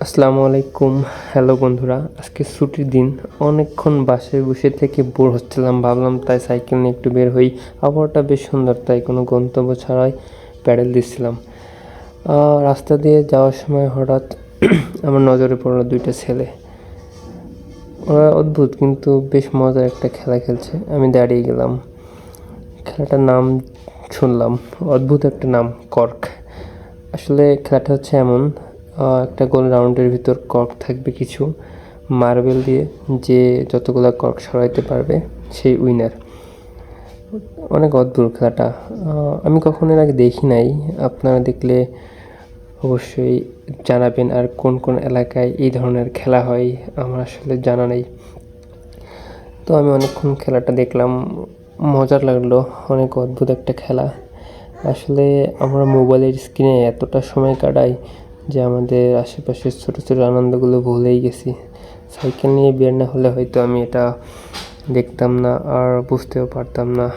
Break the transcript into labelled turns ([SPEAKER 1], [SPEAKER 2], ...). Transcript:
[SPEAKER 1] আসসালামু আলাইকুম। হ্যালো বন্ধুরা, আজকে ছুটির দিন। অনেকক্ষণ বাসায় বসে থেকে বোর হচ্ছিলাম, ভাবলাম তাই সাইকেল নিয়ে একটু বের হই। আবহাওয়াটা বেশ সুন্দর, তাই কোনো গন্তব্য ছাড়াই প্যাডেল দিচ্ছিলাম। রাস্তা দিয়ে যাওয়ার সময় হঠাৎ আমার নজরে পড়লো দুইটা ছেলে। ওরা অদ্ভুত কিন্তু বেশ মজার একটা খেলা খেলছে। আমি দাঁড়িয়ে গেলাম, খেলাটার নাম শুনলাম, অদ্ভুত একটা নাম, কর্ক। আসলে খেলাটা হচ্ছে এমন, একটা গোল রাউন্ডের ভিতর কর্ক থাকবে কিছু, মার্বেল দিয়ে যে যতগুলো কর্ক সরাইতে পারবে সেই উইনার। অনেক অদ্ভুত খেলাটা, আমি কখনো এর আগে দেখি নাই। আপনারা দেখলে অবশ্যই জানাবেন। আর কোন কোন এলাকায় এই ধরনের খেলা হয় আমার আসলে জানা নেই। তো আমি অনেকক্ষণ খেলাটা দেখলাম, মজার লাগলো। অনেক অদ্ভুত একটা খেলা। আসলে আমরা মোবাইলের স্ক্রিনে এতটা সময় কাটাই যে আমাদের আশেপাশের ছোটো ছোটো আনন্দগুলো ভুলেই গেছি। সাইকেল নিয়ে বের না হলে হয়তো আমি এটা দেখতাম না আর বুঝতেও পারতাম না।